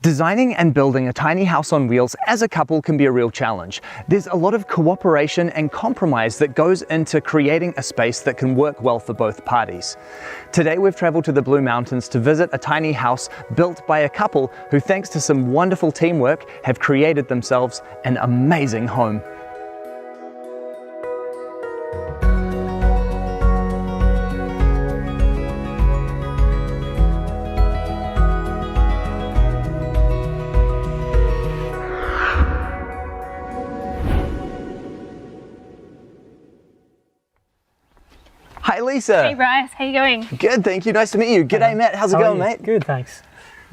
Designing and building a tiny house on wheels as a couple can be a real challenge. There's a lot of cooperation and compromise that goes into creating a space that can work well for both parties. Today we've travelled to the Blue Mountains to visit a tiny house built by a couple who, thanks to some wonderful teamwork, have created themselves an amazing home. Hi Lisa. Hey Bryce, how you going? Good, thank you. Nice to meet you. G'day Matt, how's it going, mate? Good, thanks.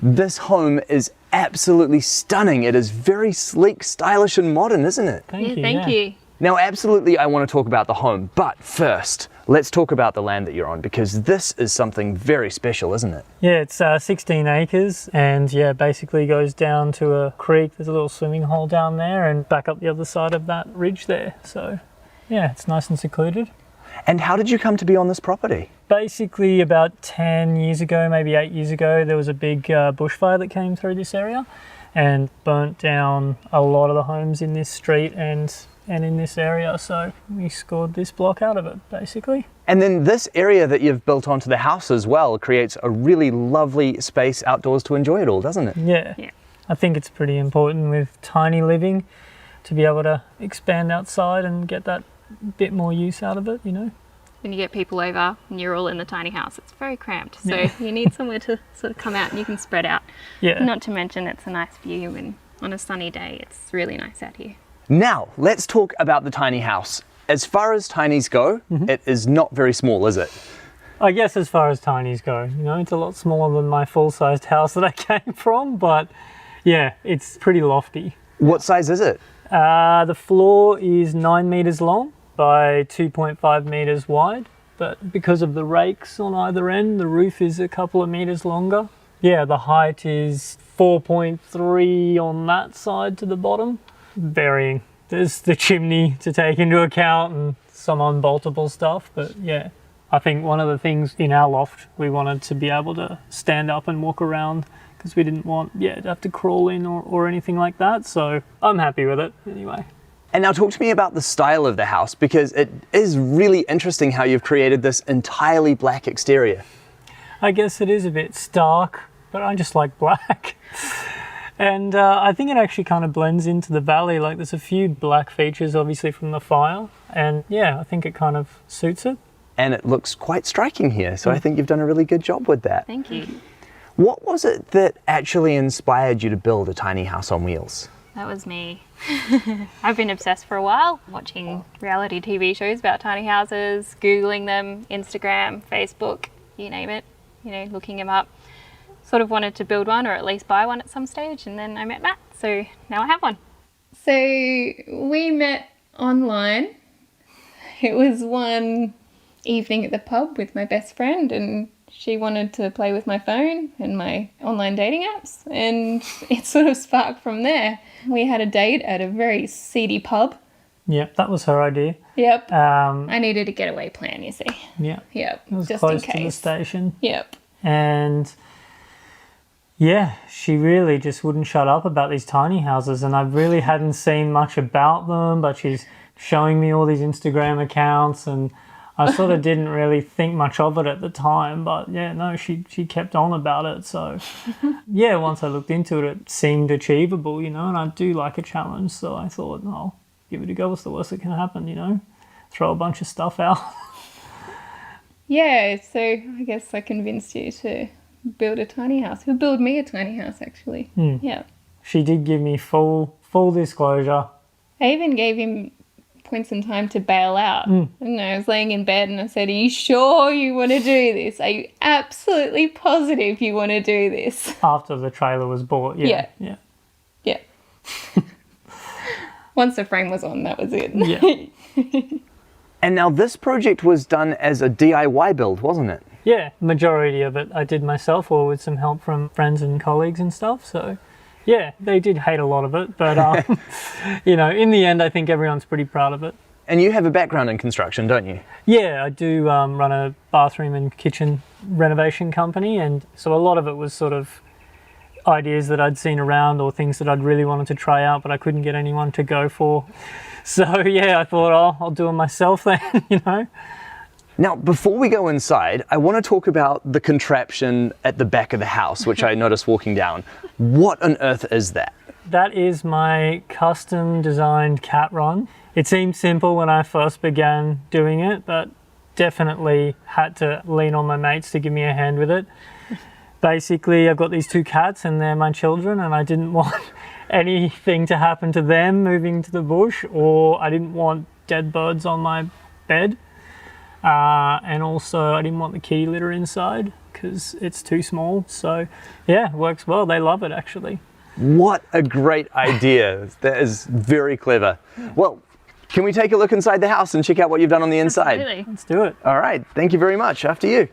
This home is absolutely stunning. It is very sleek, stylish and modern, isn't it? Thank Thank you. Now absolutely I want to talk about the home, but first let's talk about the land that you're on, because this is something very special, isn't it? Yeah, it's 16 acres and yeah, basically goes down to a creek. There's a little swimming hole down there and back up the other side of that ridge there. So yeah, it's nice and secluded. And how did you come to be on this property? Basically about 10 years ago, maybe 8 years ago, there was a big bushfire that came through this area and burnt down a lot of the homes in this street and in this area. So we scored this block out of it, basically. And then this area that you've built onto the house as well creates a really lovely space outdoors to enjoy it all, doesn't it? Yeah. I think it's pretty important with tiny living to be able to expand outside and get that bit more use out of it, you know. When you get people over and you're all in the tiny house, it's very cramped. So you need somewhere to sort of come out and you can spread out. Yeah. Not to mention it's a nice view, and on a sunny day, it's really nice out here. Now, let's talk about the tiny house. As far as tinies go, it is not very small, is it? I guess as far as tinies go, you know, it's a lot smaller than my full-sized house that I came from, but yeah, it's pretty lofty. What size is it? The floor is 9 metres long by 2.5 metres wide, but because of the rakes on either end, the roof is a couple of metres longer. Yeah, the height is 4.3 on that side to the bottom, varying. There's the chimney to take into account and some unboltable stuff, but yeah. I think one of the things in our loft, we wanted to be able to stand up and walk around because we didn't want to have to crawl in or anything like that, so I'm happy with it anyway. And now talk to me about the style of the house, because it is really interesting how you've created this entirely black exterior. I guess it is a bit stark, but I just like black. And I think it actually kind of blends into the valley. Like there's a few black features obviously from the fire, and yeah, I think it kind of suits it. And it looks quite striking here, so I think you've done a really good job with that. Thank you. What was it that actually inspired you to build a tiny house on wheels? That was me. I've been obsessed for a while, watching reality TV shows about tiny houses, Googling them, Instagram, Facebook, you name it, you know, looking them up. Sort of wanted to build one or at least buy one at some stage, and then I met Matt, so now I have one. So we met online. It was one evening at the pub with my best friend, and she wanted to play with my phone and my online dating apps, and it sort of sparked from there. We had a date at a very seedy pub. Yep, that was her idea. Yep. I needed a getaway plan, you see. Yeah. Yep. It was just close in case. to the station. Yep. And yeah, she really just wouldn't shut up about these tiny houses, and I really hadn't seen much about them, but she's showing me all these Instagram accounts, and I sort of didn't really think much of it at the time, but yeah, no, she kept on about it. So yeah, once I looked into it, it seemed achievable, you know, and I do like a challenge. So I thought, I'll give it a go. What's the worst that can happen, you know? Throw a bunch of stuff out. Yeah, so I guess I convinced you to build a tiny house. Who build me a tiny house, actually. Yeah. She did give me full disclosure. I even gave him points in time to bail out. And I was laying in bed and I said, are you sure you want to do this? Are you absolutely positive you want to do this? After the trailer was bought, yeah. Once the frame was on, that was it. Yeah. And now this project was done as a DIY build, wasn't it? Yeah, majority of it I did myself or with some help from friends and colleagues and stuff, so yeah, they did hate a lot of it, but you know, in the end I think everyone's pretty proud of it. And you have a background in construction, don't you? Yeah, I do run a bathroom and kitchen renovation company, and so a lot of it was sort of ideas that I'd seen around or things that I'd really wanted to try out, but I couldn't get anyone to go for. So yeah, I thought, oh, I'll do it myself then, you know. Now, before we go inside, I want to talk about the contraption at the back of the house, which I noticed walking down. What on earth is that? That is my custom designed cat run. It seemed simple when I first began doing it, but definitely had to lean on my mates to give me a hand with it. Basically, I've got these two cats and they're my children, and I didn't want anything to happen to them moving to the bush, or I didn't want dead birds on my bed. And also I didn't want the kitty litter inside because it's too small. So yeah, it works well. They love it actually. What a great idea. That is very clever. Well, can we take a look inside the house and check out what you've done on the inside? Absolutely. Let's do it. All right, thank you very much. After you.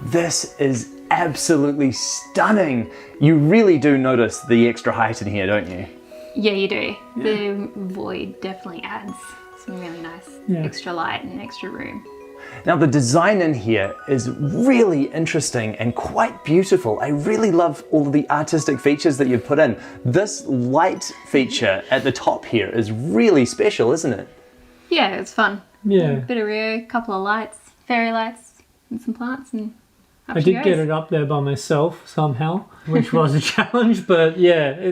This is absolutely stunning. You really do notice the extra height in here, don't you? Yeah, you do. The void definitely adds some really nice extra light and extra room. Now the design in here is really interesting and quite beautiful. I really love all of the artistic features that you've put in. This light feature at the top here is really special, isn't it? Yeah, it's fun. Yeah. A bit of Rio, a couple of lights, fairy lights, and some plants, and up I she did goes. get it up there by myself somehow, which was a challenge, but yeah,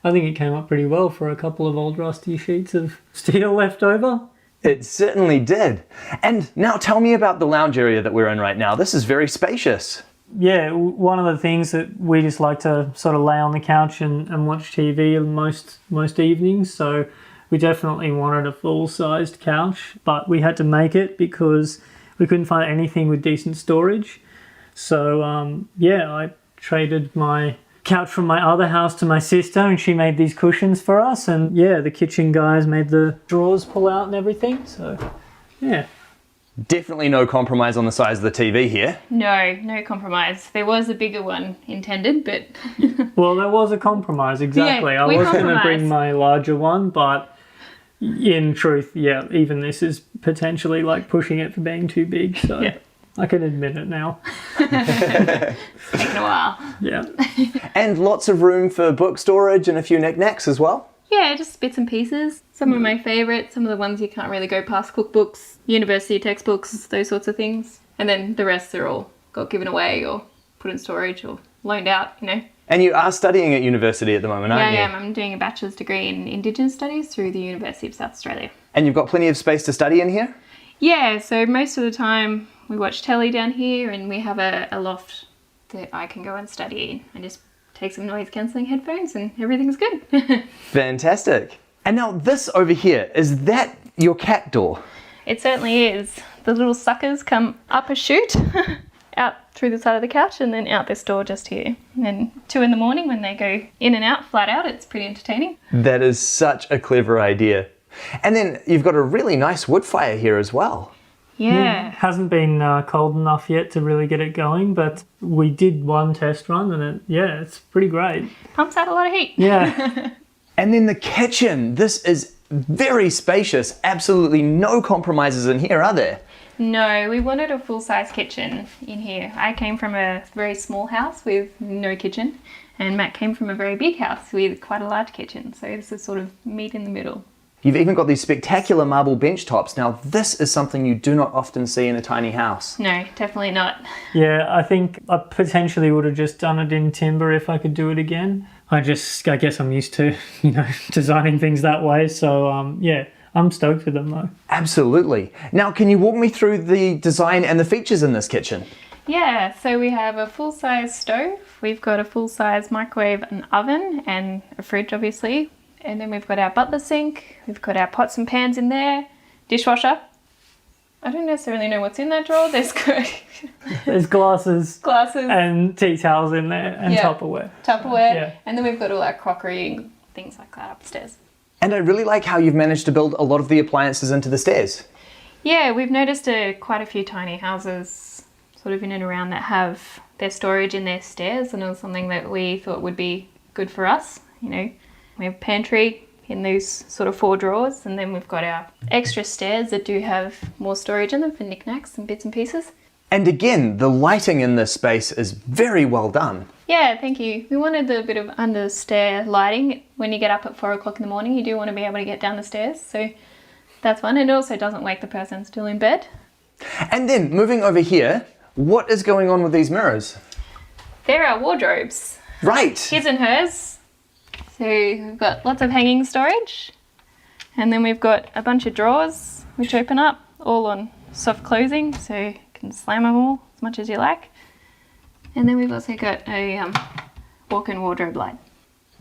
I think it came up pretty well for a couple of old rusty sheets of steel left over. It certainly did. And now tell me about the lounge area that we're in right now. This is very spacious. Yeah, one of the things that we just like to sort of lay on the couch and watch TV most evenings, so we definitely wanted a full-sized couch, but we had to make it because we couldn't find anything with decent storage. So yeah, I traded my couch from my other house to my sister, and she made these cushions for us, and yeah, the kitchen guys made the drawers pull out and everything, so yeah. Definitely no compromise on the size of the TV here. No compromise. There was a bigger one intended, but Well, there was a compromise, exactly. Yeah, I we was going to bring compromised. my larger one, but in truth, yeah, even this is potentially like pushing it for being too big, so Yeah. I can admit it now. it's taken a while. Yeah. And lots of room for book storage and a few knickknacks as well. Yeah, just bits and pieces. Some of my favourites, some of the ones you can't really go past: cookbooks, university textbooks, those sorts of things. And then the rest are all got given away or put in storage or loaned out, you know. And you are studying at university at the moment, Yeah, aren't I you? am. I'm doing a bachelor's degree in Indigenous Studies through the University of South Australia. And you've got plenty of space to study in here? Yeah, so most of the time we watch telly down here, and we have a loft that I can go and study in and just take some noise cancelling headphones and everything's good. Fantastic. And now this over here, is that your cat door? It certainly is. The little suckers come up a chute, out through the side of the couch, and then out this door just here. And then 2 a.m. when they go in and out, flat out, it's pretty entertaining. That is such a clever idea. And then you've got a really nice wood fire here as well. Yeah. Hasn't been cold enough yet to really get it going, but we did one test run and it's pretty great. Pumps out a lot of heat. Yeah. And then the kitchen. This is very spacious. Absolutely no compromises in here, are there? No, we wanted a full-size kitchen in here. I came from a very small house with no kitchen, and Matt came from a very big house with quite a large kitchen. So this is sort of meet in the middle. You've even got these spectacular marble bench tops. Now, this is something you do not often see in a tiny house. No, definitely not. Yeah, I think I potentially would have just done it in timber if I could do it again. I guess I'm used to, designing things that way. So, yeah, I'm stoked with them though. Absolutely. Now, can you walk me through the design and the features in this kitchen? Yeah, so we have a full-size stove. We've got a full-size microwave and oven and a fridge, obviously. And then we've got our butler sink. We've got our pots and pans in there. Dishwasher. I don't necessarily know what's in that drawer. There's There's glasses glasses, and tea towels in there and Yeah. Tupperware. Tupperware, and then we've got all our crockery and things like that upstairs. And I really like how you've managed to build a lot of the appliances into the stairs. Yeah, we've noticed quite a few tiny houses sort of in and around that have their storage in their stairs, and it was something that we thought would be good for us. We have pantry in those sort of 4 drawers, and then we've got our extra stairs that do have more storage in them for knickknacks and bits and pieces. And again, the lighting in this space is very well done. Yeah, thank you. We wanted a bit of under stair lighting. When you get up at 4 o'clock in the morning, you do want to be able to get down the stairs. So that's fun. And it also doesn't wake the person still in bed. And then moving over here, what is going on with these mirrors? There are wardrobes. Right. His and hers. So we've got lots of hanging storage. And then we've got a bunch of drawers which open up, all on soft closing. So you can slam them all as much as you like. And then we've also got a walk-in wardrobe light.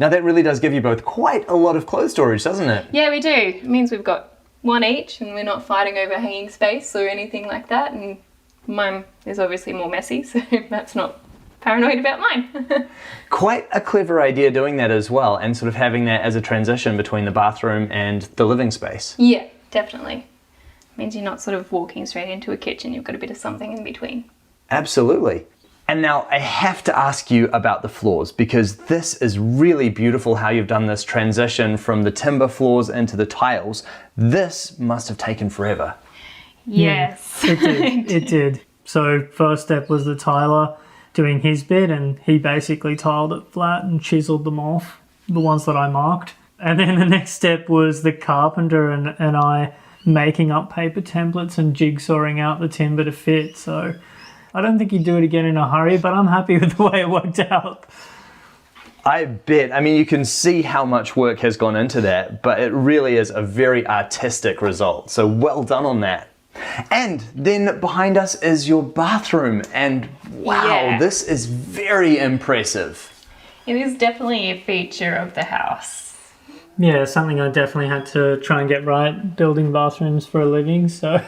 Now that really does give you both quite a lot of clothes storage, doesn't it? Yeah, we do. It means we've got one each and we're not fighting over hanging space or anything like that. And mine is obviously more messy, so that's not paranoid about mine. Quite a clever idea doing that as well, and sort of having that as a transition between the bathroom and the living space. Yeah, definitely. It means you're not sort of walking straight into a kitchen. You've got a bit of something in between. Absolutely. And now I have to ask you about the floors, because this is really beautiful how you've done this transition from the timber floors into the tiles. This must have taken forever. Yes. It did. It did. So first step was the tiler doing his bit, and he basically tiled it flat and chiseled them off, the ones that I marked. And then the next step was the carpenter and I making up paper templates and jigsawing out the timber to fit. So I don't think he'd do it again in a hurry, but I'm happy with the way it worked out. I bet. I mean, you can see how much work has gone into that, but it really is a very artistic result. So well done on that. And then behind us is your bathroom, and wow, Yeah. This is very impressive. It is definitely a feature of the house. Yeah, something I definitely had to try and get right, building bathrooms for a living. So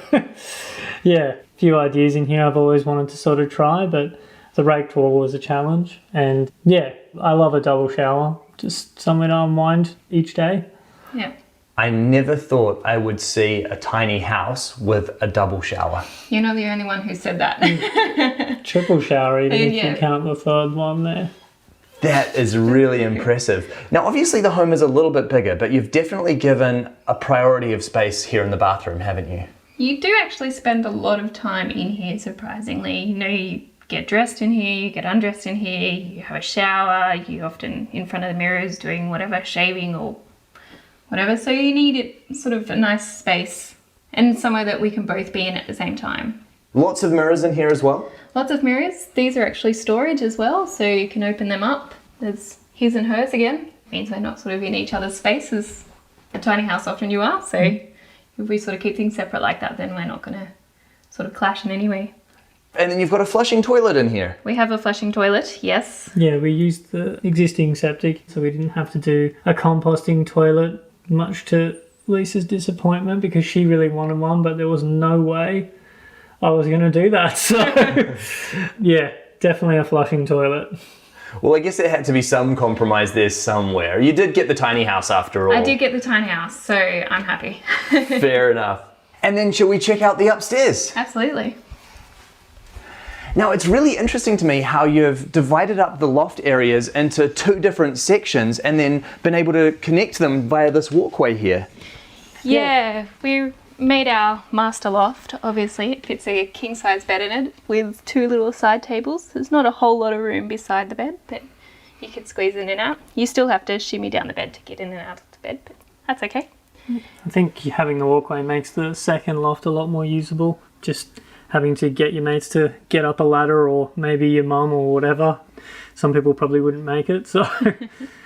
yeah, a few ideas in here I've always wanted to sort of try, but the rake wall was a challenge. And yeah, I love a double shower, just somewhere to unwind each day. Yeah. I never thought I would see a tiny house with a double shower. You're not the only one who said that. Triple shower, even if Yeah. you count the third one there. That is really impressive. Now, obviously the home is a little bit bigger, but you've definitely given a priority of space here in the bathroom, haven't you? You do actually spend a lot of time in here, surprisingly. You know, you get dressed in here, you get undressed in here, you have a shower, you're often in front of the mirrors doing whatever, shaving or whatever. So you need it sort of a nice space and somewhere that we can both be in at the same time. Lots of mirrors in here as well. Lots of mirrors. These are actually storage as well, so you can open them up. There's his and hers again. Means they're not sort of in each other's space as a tiny house often you are. So if we sort of keep things separate like that, then we're not going to sort of clash in any way. And then you've got a flushing toilet in here. We have a flushing toilet, yes. Yeah, we used the existing septic, so we didn't have to do a composting toilet, much to Lisa's disappointment, because she really wanted one, but there was no way I was going to do that. So yeah, definitely a flushing toilet. Well, I guess there had to be some compromise there somewhere. You did get the tiny house after all. I did get the tiny house, so I'm happy. Fair enough. And then shall we check out the upstairs? Absolutely. Now, it's really interesting to me how you've divided up the loft areas into two different sections and then been able to connect them via this walkway here. Yeah, we made our master loft. Obviously, it fits a king-size bed in it with two little side tables. There's not a whole lot of room beside the bed, but you could squeeze in and out. You still have to shimmy down the bed to get in and out of the bed, but that's okay. I think having the walkway makes the second loft a lot more usable. Just having to get your mates to get up a ladder, or maybe your mum or whatever. Some people probably wouldn't make it. So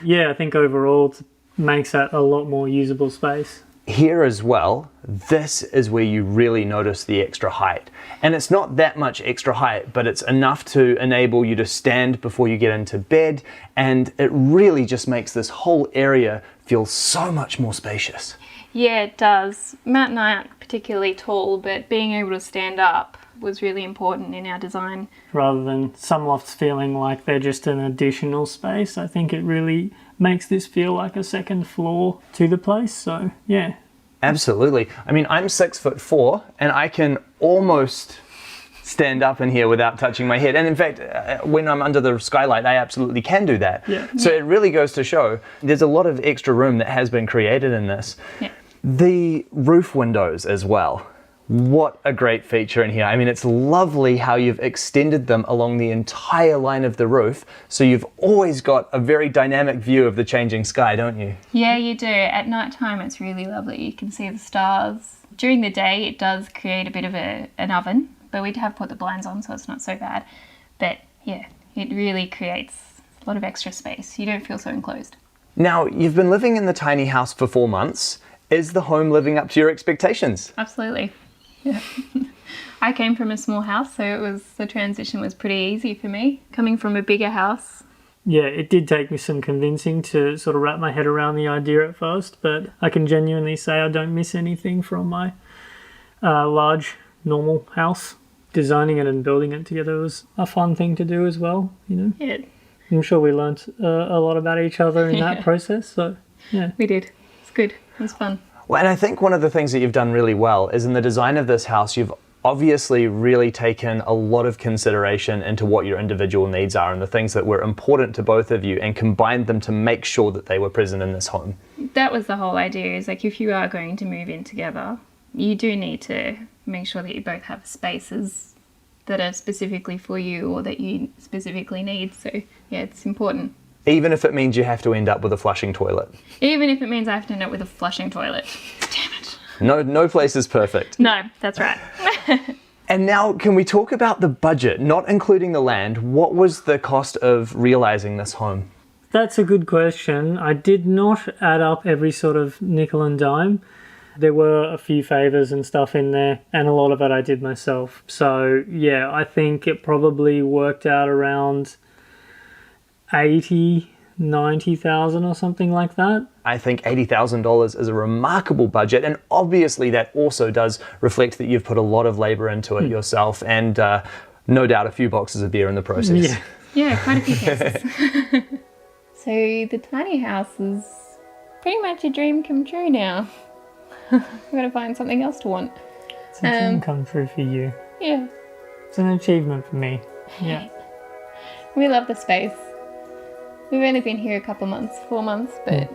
yeah, I think overall it makes that a lot more usable space. Here as well, this is where you really notice the extra height. And it's not that much extra height, but it's enough to enable you to stand before you get into bed, and it really just makes this whole area feel so much more spacious. Yeah, it does. Matt and I aren't particularly tall, but being able to stand up was really important in our design. Rather than some lofts feeling like they're just an additional space, I think it really makes this feel like a second floor to the place. So yeah. Absolutely. I mean, I'm 6'4" and I can almost stand up in here without touching my head. And in fact, when I'm under the skylight, I absolutely can do that. Yeah. So it really goes to show there's a lot of extra room that has been created in this. Yeah. The roof windows as well. What a great feature in here. I mean, it's lovely how you've extended them along the entire line of the roof, so you've always got a very dynamic view of the changing sky, don't you? Yeah, you do. At night time, it's really lovely. You can see the stars. During the day, it does create a bit of an oven, but we have put the blinds on, so it's not so bad. But yeah, it really creates a lot of extra space. You don't feel so enclosed. Now, you've been living in the tiny house for 4 months. Is the home living up to your expectations? Absolutely. Yeah. I came from a small house, so the transition was pretty easy for me. Coming from a bigger house. Yeah, it did take me some convincing to sort of wrap my head around the idea at first, but I can genuinely say I don't miss anything from my large, normal house. Designing it and building it together was a fun thing to do as well, you know. Yeah. I'm sure we learnt a lot about each other in that process, so yeah. We did. It's good. It was fun. Well, and I think one of the things that you've done really well is in the design of this house, you've obviously really taken a lot of consideration into what your individual needs are and the things that were important to both of you and combined them to make sure that they were present in this home. That was the whole idea, is like if you are going to move in together, you do need to make sure that you both have spaces that are specifically for you or that you specifically need. So yeah, it's important. Even if it means you have to end up with a flushing toilet. Even if it means I have to end up with a flushing toilet. Damn it. No place is perfect. No, that's right. And now, can we talk about the budget, not including the land? What was the cost of realising this home? That's a good question. I did not add up every sort of nickel and dime. There were a few favours and stuff in there, and a lot of it I did myself. So yeah, I think it probably worked out around 90,000 or something like that. I think $80,000 is a remarkable budget, and obviously that also does reflect that you've put a lot of labour into it yourself, and no doubt a few boxes of beer in the process. Yeah. Yeah, quite a few cases. So the tiny house is pretty much a dream come true now. I've got to find something else to want. It's a dream come true for you. Yeah. It's an achievement for me. Yeah. We love the space. We've only been here a couple months, 4 months, but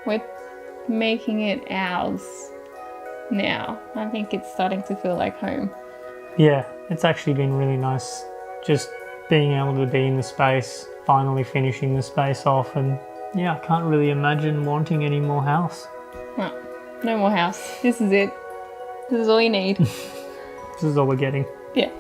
we're making it ours now. I think it's starting to feel like home. Yeah, it's actually been really nice just being able to be in the space, finally finishing the space off, and yeah, I can't really imagine wanting any more house. Well, no more house. This is it. This is all you need. This is all we're getting. Yeah.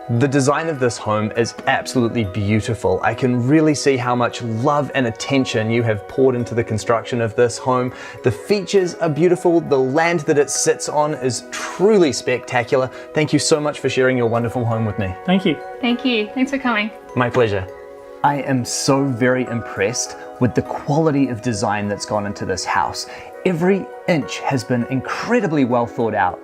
The design of this home is absolutely beautiful. I can really see how much love and attention you have poured into the construction of this home. The features are beautiful. The land that it sits on is truly spectacular. Thank you so much for sharing your wonderful home with me. Thank you. Thank you. Thanks for coming. My pleasure. I am so very impressed with the quality of design that's gone into this house. Every inch has been incredibly well thought out.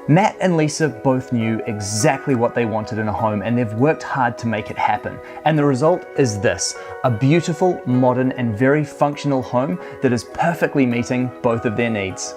Matt and Lisa both knew exactly what they wanted in a home, and they've worked hard to make it happen. And the result is this, a beautiful, modern and very functional home that is perfectly meeting both of their needs.